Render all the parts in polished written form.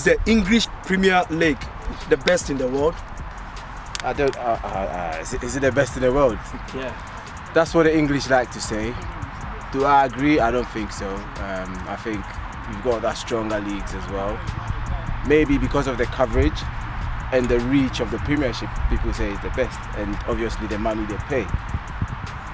the English Premier League the best in the world? I don't. Is it the best in the world? Yeah. That's what the English like to say. Do I agree? I don't think so. I think we've got that stronger leagues as well. Maybe because of the coverage and the reach of the Premiership, people say it's the best, and obviously the money they pay.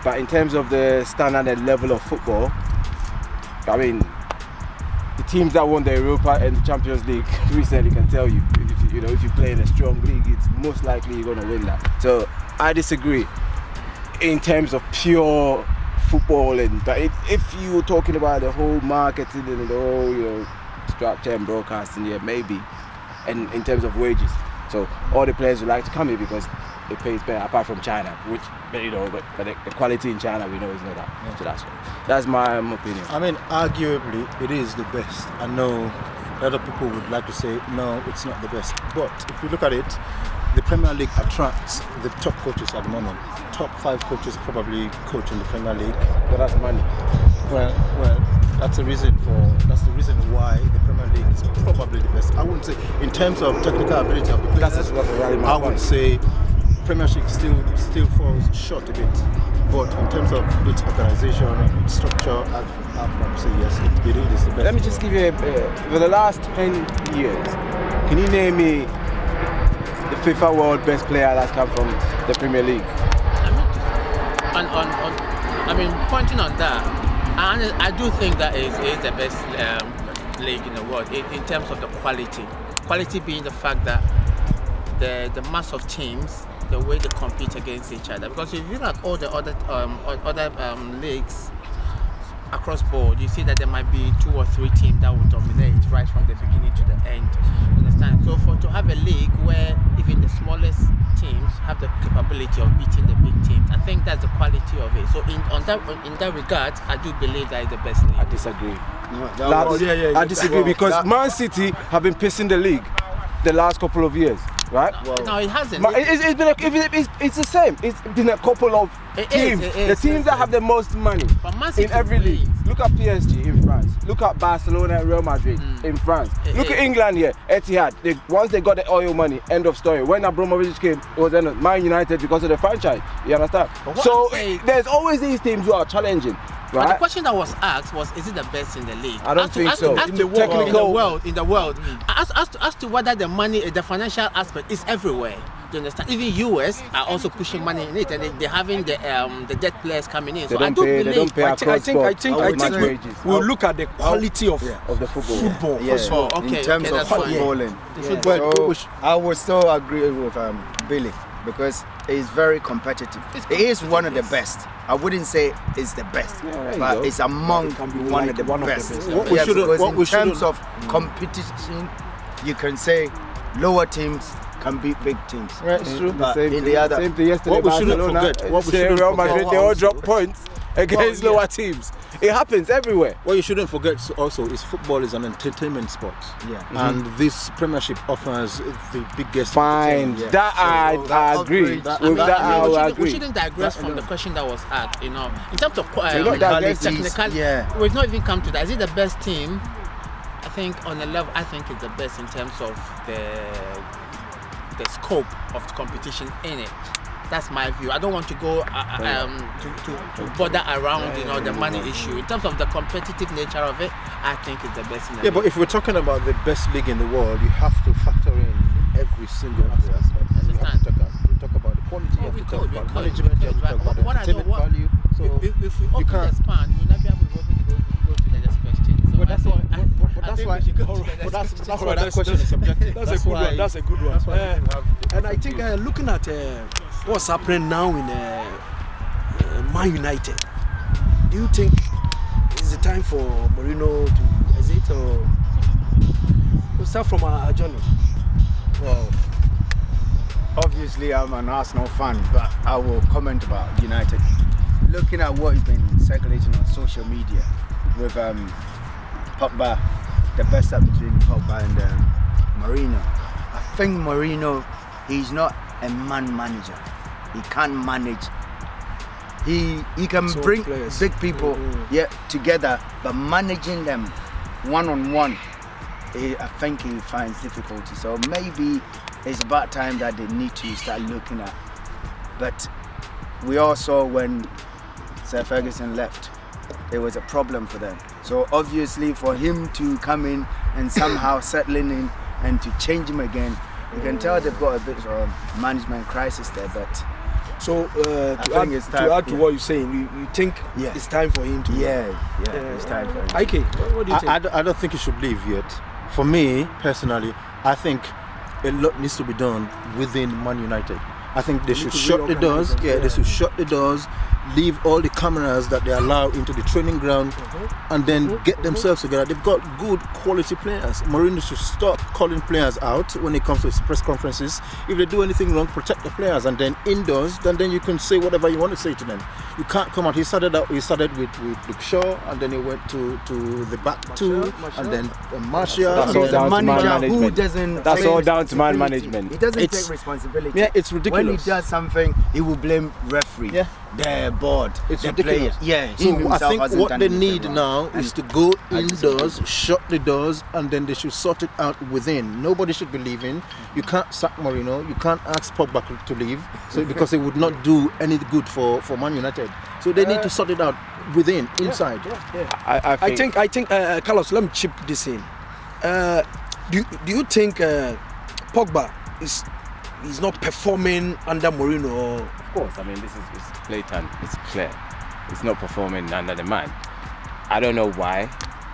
But in terms of the standard and level of football, I mean, the teams that won the Europa and the Champions League recently can tell you, if you play in a strong league, it's most likely you're going to win that. So I disagree in terms of pure football, but if you're talking about the whole marketing and the whole structure and broadcasting, yeah, maybe, and in terms of wages. So all the players would like to come here because it pays better, apart from China, which but the quality in China we know is not that. Yeah. So that's my opinion. I mean, arguably it is the best. I know other people would like to say no, it's not the best. But if you look at it, the Premier League attracts the top coaches at the moment. Top 5 coaches probably coach in the Premier League. But that's money. Well, that's the reason why the Premier League is probably the best. I wouldn't say in terms of technical ability of the players. I would say Premiership still falls short a bit. But in terms of its organisation, its structure, I'd probably say yes, it is the best. Let me just give you for the last 10 years, can you name me the FIFA World Best player that's come from the Premier League? Pointing on that, I do think that is the best league in the world in terms of the quality. Quality being the fact that the mass of teams, the way they compete against each other. Because if you look at all the other leagues across board, you see that there might be 2 or 3 teams that will dominate right from the beginning to the end. Understand? So to have a league where even the smallest teams have the capability of beating the big teams, I think that's the quality of it. So in that regard, I do believe that is the best league. I disagree. I disagree because Man City have been pissing the league the last couple of years, right? No, it hasn't. It's the same. It's been a couple of teams. The teams that have the most money in every league. Look at PSG in France. Look at Barcelona and Real Madrid in France. Look at England here, Etihad. Once they got the oil money, end of story. When Abramovich came, it was Man United because of the franchise. You understand? So there's always these teams who are challenging. Right? But the question that was asked was, is it the best in the league? I don't think so. In the world. As to whether the money, the financial aspect is everywhere. Do you understand? Even US are also pushing money in it, and they're having the debt players coming in. They don't pay I think we'll look at the quality of the football. Okay, in terms of footballing. I would still agree with Billy because it's very competitive. It is one of the best. I wouldn't say it's the best, but it's among one of the best. Because in terms of competition, you can say lower teams can beat big teams. Right, it's true. In the other, same thing yesterday. What we shouldn't Real Madrid, they all drop points against lower teams. It happens everywhere. What you shouldn't forget also is football is an entertainment sport. Yeah. And this Premiership offers the biggest. Fine. Yeah. That I agree. We shouldn't digress from the question that was asked. In terms of technical, we've not even come to that. Is it the best team? I think on the level, I think it's the best in terms of the scope of the competition in it. That's my view. I don't want to go to bother around, the money issue. In terms of the competitive nature of it, I think it's the best in the league. But if we're talking about the best league in the world, you have to factor in every single aspect. You have to talk about the quality, you have to talk about management, you have to talk about the entertainment value. So if we open the span, we'll not be able to go to the next question. So that's why that question is subjective. That's a good one. And I think looking at what's happening now in Man United, do you think it's the time for Mourinho to exit or to start from a journey? Well, obviously I'm an Arsenal fan, but I will comment about United. Looking at what has been circulating on social media with Pogba, the best up between Pogba and Mourinho. I think Mourinho, he's not a man manager. He can't manage. He can bring big people together, but managing them one-on-one, I think he finds difficulty. So maybe it's about time that they need to start looking at. But we all saw when Sir Ferguson left, it was a problem for them. So obviously for him to come in and somehow settling in and to change him again, you can tell they've got a bit of a management crisis there. But so to add to what you're saying, you think it's time for him to it's time for him. Ike, what do you think? I don't think he should leave yet. For me personally, I think a lot needs to be done within Man United. I think they should shut the doors. Yeah, they should shut the doors, leave all the cameras that they allow into the training ground, and then get themselves together. They've got good quality players. Mourinho should stop calling players out when it comes to his press conferences. If they do anything wrong, protect the players, and then indoors, then you can say whatever you want to say to them. You can't come out. He started with Luke Shaw, and then he went to the back two, and then Martial. That's all down to man management. That's all down to man management. He doesn't take responsibility. Yeah, it's ridiculous. When he does something, he will blame referee. Yeah. They're bored. It's the ridiculous. Players. Yeah. So I think what they need now is to go indoors, shut the doors, and then they should sort it out within. Nobody should be leaving. You can't sack Mourinho. You can't ask Pogba to leave, so because it would not do any good for Man United. So they need to sort it out within, inside. I think Carlos, let me chip this in. Do you think Pogba is not performing under Mourinho? Of course, I mean this is blatant, it's clear. It's not performing under the man. I don't know why.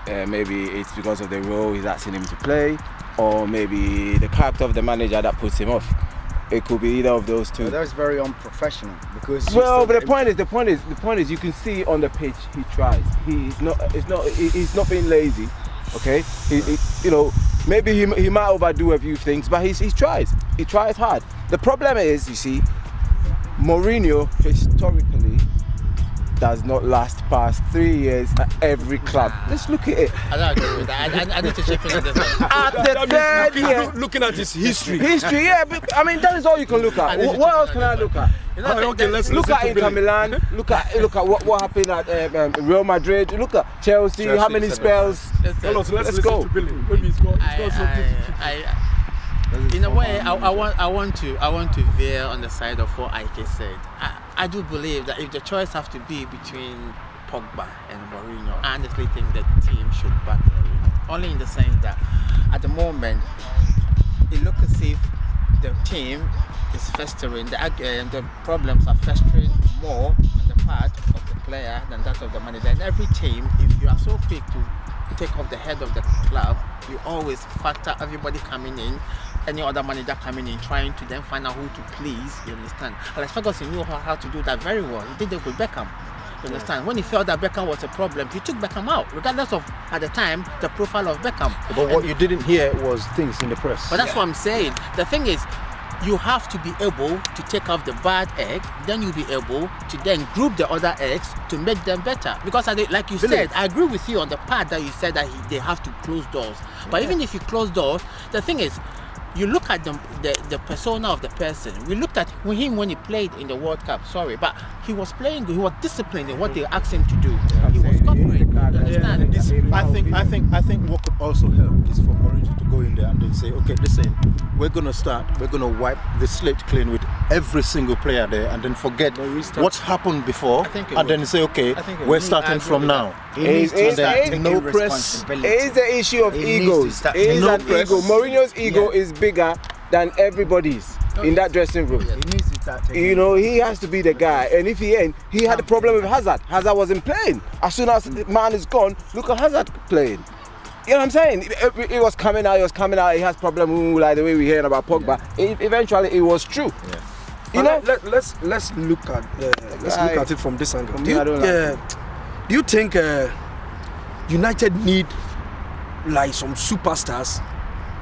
Maybe it's because of the role he's asking him to play, or maybe the character of the manager that puts him off. It could be either of those two. Well, that's very unprofessional because. Well, but the point is, you can see on the pitch he tries. He's not being lazy. Okay, maybe he might overdo a few things, but he tries. He tries hard. The problem is, you see, Mourinho historically does not last past 3 years at every club. Let's look at it. I don't agree with that. I need to chip in on this one. At the third year, looking at his history. Yeah. But, I mean, that is all you can look at. What else can I look at? Let's look at Inter Milan. Look at what happened at Real Madrid. Look at Chelsea. How many spells? Let's go. In a way, I want to veer on the side of what Ike said. I do believe that if the choice have to be between Pogba and Mourinho, I honestly think the team should back Mourinho. Only in the sense that at the moment it looks as if the team is festering. The problems are festering more on the part of the player than that of the manager. And every team, if you are so quick to take off the head of the club, you always factor everybody coming in, any other manager coming in, trying to then find out who to please. You understand? Alex Ferguson knew how to do that very well. He did it with Beckham. You understand? When he felt that Beckham was a problem, he took Beckham out, regardless of, at the time, the profile of Beckham. But what you didn't hear was things in the press. But that's what I'm saying. The thing is, you have to be able to take off the bad egg, then you'll be able to then group the other eggs to make them better. Because like you said, I agree with you on the part that you said that they have to close doors. But even if you close doors, the thing is, you look at the persona of the person. We looked at him when he played in the World Cup, but he was playing good. He was disciplined in what they asked him to do. He was covering. I think what could also help is for Mourinho to go in there and then say, okay, listen, we're gonna wipe the slate clean with every single player there, and then forget what's happened before, and then say, okay, we're starting from now. It's no press. It is the issue of egos. It is an ego. Mourinho's ego is bigger than everybody's in that dressing room. He needs to start taking He has to be the guy. And if he ain't, he had a problem with Hazard. Hazard wasn't playing. As soon as the man is gone, look at Hazard playing. You know what I'm saying? It was coming out. He has problem like the way we hearing about Pogba. Eventually, it was true. Yeah. Let's look at it from this angle. Do you think United need like some superstars,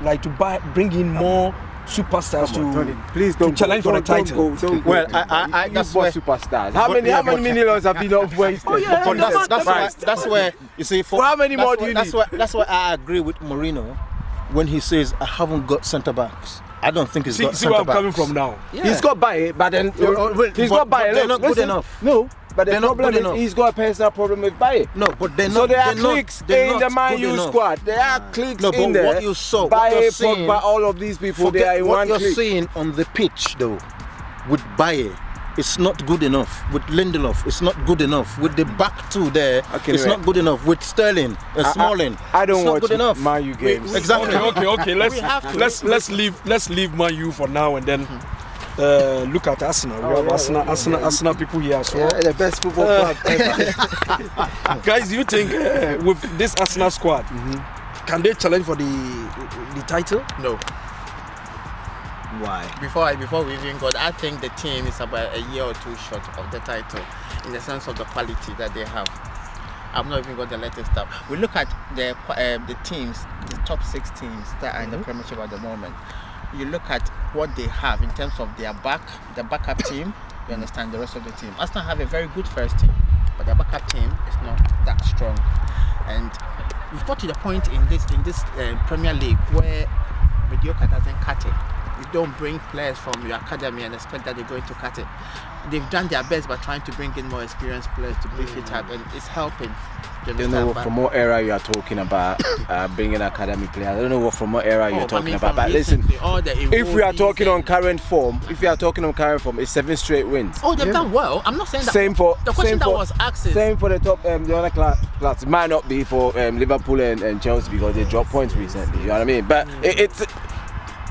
like to bring in more superstars to challenge for the title? Well, I that's why superstars. How many millions have been not wasted? That's where you see. For how many more do you need? That's why I agree with Mourinho when he says I haven't got centre backs. I don't think he's got centre backs. See where I'm coming from now. Yeah. He's got by it, but then he's got by it. They're not good enough. No, but the they're not problem good is enough. he's got a personal problem with Baye. No, but they're not. So there are they're not- cliques they're in the not Man good U enough. squad. There are cliques No, but in there. what you saw, what Baye, you're seeing, Pogba, all of these people, they are in what one you're clique. seeing on the pitch, though, with Baye, it's not good enough. With Lindelof, it's not good enough. With the back two there, Okay, it's not good enough. With Sterling and Smalling, I don't it's not watch good enough. Man U games. Exactly. Okay. We have to. Let's leave Man U for now and then look at Arsenal. We have Arsenal people here as well. The best football club ever. Guys, do you think with this Arsenal squad, can they challenge for the title? No. Why? Before we even got, I think the team is about a year or two short of the title in the sense of the quality that they have. I'm not even going to let it stop. We look at the teams, the top 6 teams that are in the Premiership at the moment. You look at what they have in terms of their the backup team. You understand the rest of the team. Arsenal have a very good first team, but their backup team is not that strong. And we've got to the point in this Premier League where mediocre doesn't cut it. You don't bring players from your academy and expect that they're going to cut it. They've done their best by trying to bring in more experienced players to beef it up, and it's helping. You know from what era you are talking about bringing academy players. I don't know from what era you're talking about. But listen, if we are talking on current form, it's 7 straight wins. Oh, they've done well. I'm not saying that. Same for the question same that for, was asked is same for the top the other class. It might not be for Liverpool and Chelsea because they dropped points recently. You know what I mean? But it's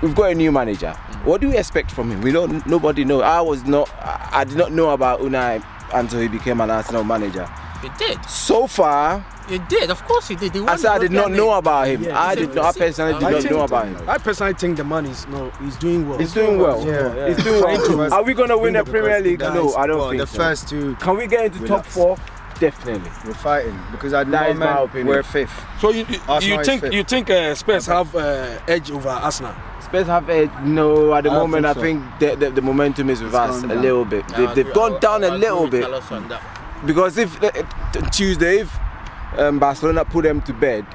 we've got a new manager. What do we expect from him? Nobody knows. I did not know about Unai until he became an Arsenal manager. You did. So far, you did. Of course you did. I said I did not know about him. Yeah, I personally did not know about him. I personally think the man he's doing well. He's doing well. Yeah. He's doing well. Are we gonna win the Premier League? No, I don't think the so. first two. Can we get into top 4? Definitely. We're fighting because at the That is my moment opinion. we're 5th. So Arsenal is fifth. you think Spurs have edge over Arsenal? Spurs have edge. No, at the I don't moment I think think the momentum is with It's us gone a down. little bit. They've gone down a little bit because if Tuesday if Barcelona put them to bed,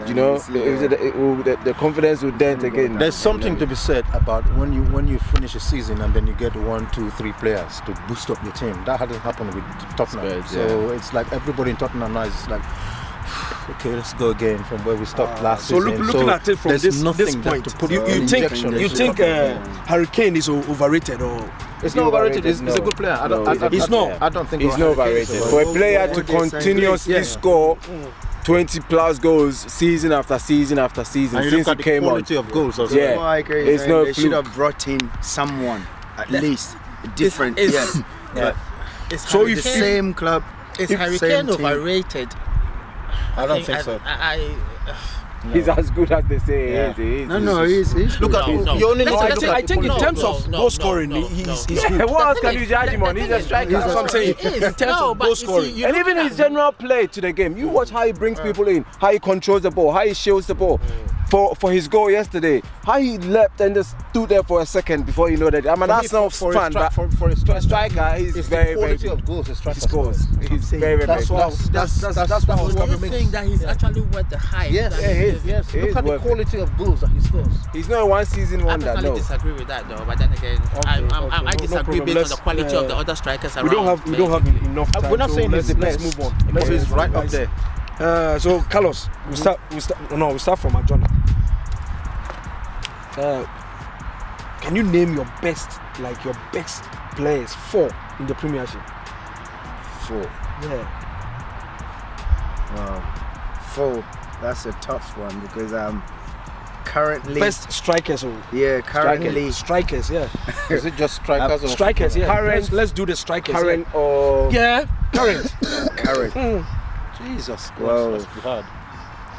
you know, the confidence will dent again. There's something to be said about when you finish a season and then you get 1, 2, 3 players to boost up your team. That hasn't happened with Tottenham. Spurs, So it's like everybody in Tottenham now is like, okay, let's go again from where we stopped last So season. looking at it from there's this nothing point, to put you an think injection into Harry Kane is overrated or? It's not overrated. He's a good player. I don't think He's not overrated. For a player to continuously score 20 plus goals season after season after season and since you he look at the came on. quality of goals as Yeah. well. I agree. It's no they fluke. should have brought in someone at least different. It's- But So the if same club, is Harry same Kane team. overrated? I don't think so. He's as good as they say he is. No, he's Look at you only know. I think in terms of goal scoring, he's good. What else can you judge him on? He's a striker. That's what I'm saying. In terms of goal scoring. And even his general play to the game, you watch how he brings people in, how he controls the ball, how he shields the ball. For his goal yesterday, how he leapt and just stood there for a second before you know that. I'm an Arsenal fan, but for a striker, he's very, very quality good. of goals. He scores. He's very, very good. That's what Do you think that he's actually worth the hype? Yes, that he is. is? Yes, He look is at the worth it. quality of goals that he scores. He's not a one-season I wonder, personally no. disagree with that though, but then again, I disagree problem. based on the quality of the other strikers around. We don't have enough time. We're not saying let's he's the best. move on. Messi is right up there. So Carlos, we start from Ajona. Can you name your best players 4 in the Premiership? 4. Yeah. Wow. 4. That's a tough one because currently Best strikers. currently Strikers. Yeah. Is it just strikers or Strikers. Yeah. Current- Let's do the strikers. Current or Yeah. Current. current. Jesus? Well, That's hard.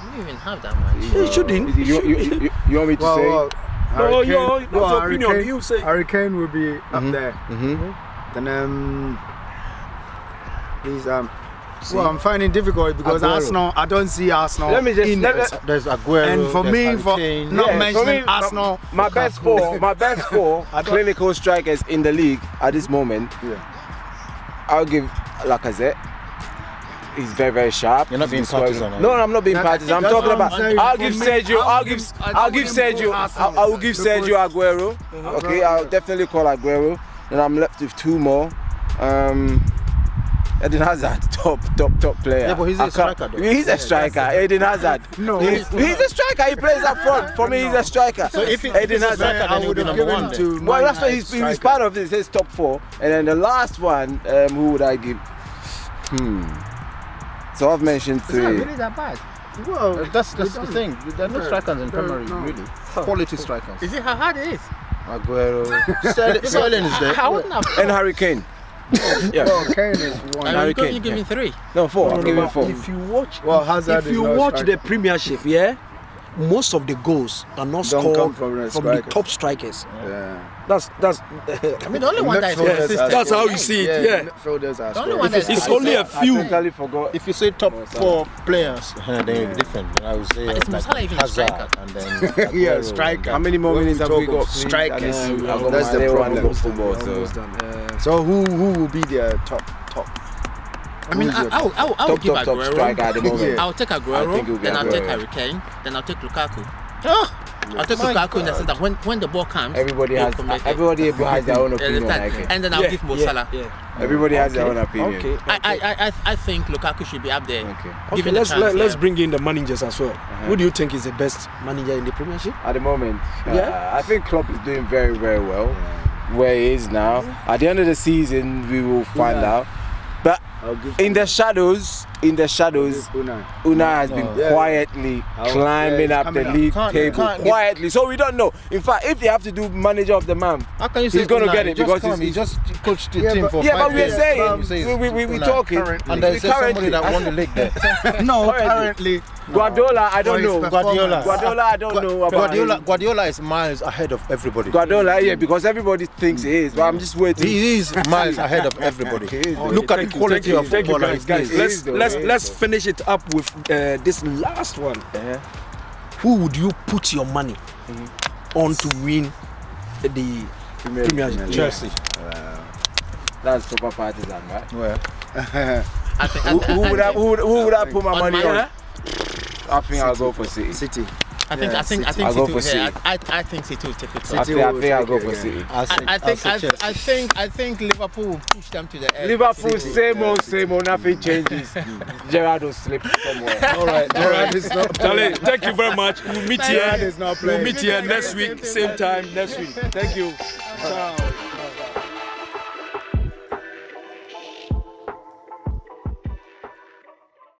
You don't even have that much. You shouldn't. you want me to say? well, No, Harry your Kane- that's your opinion. Harry Kane- You say. Harry Kane will be up there. Mm-hmm. Then he's well, I'm finding difficult because Aguero. Arsenal. I don't see Arsenal Let me just- in let me- it. There's Aguero. And for there's me, Harry for Kane. not Yeah, for mentioning me, Arsenal, my best four I don't- clinical strikers in the league at this moment. Yeah. I'll give Lacazette. He's very, very sharp. You're not being He's scoring. partisan, are No, you? I'm not being partisan. I'm that's talking what I'm about. saying. I'll For give me, Sergio. I I'll give wouldn't Sergio. go Arsenal I will give because- Sergio Aguero. Okay, I'll definitely call Aguero. Then I'm left with 2 more. Eden Hazard, top player. Yeah, but he's a striker though. He's a striker. Eden Hazard. No, he's a striker. He plays up front. For me, he's a striker. So if Eden he's a Hazard, striker, then he would be number one. to well, that's why he's part of this. He's top 4. And then the last one, who would I give? So I've mentioned 3. It's not really that bad. Well, that's the thing. There are no strikers in Premier League, really. Quality strikers. Is it how hard it is? Aguero. Sterling is there. I wouldn't have. And Harry Kane. Yeah. Well, Kane is one. Harry Kane, You give me 3. No, 4. I'll give him 4. If you watch, Well, Hazard if you is not a watch striker. the Premiership, yeah, most of the goals are not Don't scored come from the from the strikers. top strikers. Yeah. That's I mean, the only one that is Midfielders consistent. that's how you see it. Yeah. Midfielders are The only scoring. one that's It's only a I few. totally forgot. If you say top 4 players, then it's different. Then I would say Is like Musala even a Hazard striker? and then Yeah, Aguero striker. How many more When minutes we have we talk got? of please? strikers, I know, I've got that's my the little one problem. about football, so. So who will be their top? I mean, Who's your I would give top Aguero. striker at the moment. Yeah. I'll take I think Aguero, it'll be then I'll take Aguero. Harry Kane, then I'll take Lukaku. I'll take My Lukaku in the sense that when the ball comes, Everybody he'll has commit it. everybody has their own You opinion. understand? Like it. And then I'll give Mo Salah. Everybody has their own opinion. Okay. I think Lukaku should be up there. Okay. Okay, Given the let's chance, let's yeah. bring in the managers as well. Who do you think is the best manager in the Premiership? At the moment, Yeah. I think Klopp is doing very, very well where he is now. At the end of the season, we will find out. But I'll give in the shadows, Unai. Unai has been Yeah. quietly climbing up the coming up. league Can't table get- quietly. So we don't know. In fact, if they have to do manager of the month, How can you say he's going to Unai? get it Just because come, he just coached the Yeah, team but- for yeah, 5 but we're years. saying Says we Unai. talking. And there's somebody Currently, that I won the said- league there. No, Currently. currently. Guardiola, I don't For his know. performance. Guardiola, I don't know about him. Guardiola is miles ahead of everybody. Guardiola, yeah, because everybody thinks he is, but I'm just waiting. He is miles ahead of everybody. Look at the quality of Thank you, footballer. guys. he is. Let's finish it up with this last one. Who would you put your money on to win the Premiership? Chelsea. That's proper partisan, right? Well, I think, Who would I put my On money my- on? I think I'll go for City. City. I think I'll City go for will City. I think City will take it. I think I'll go for again. City. I think Liverpool will push them to the edge. Liverpool, same old, nothing changes. Gerrard will slip somewhere. All right, Gerrard is not Charlie, thank you very much. We'll meet Gerrard here. is not We'll playing. meet here next week, same time next week. Thank you. Ciao.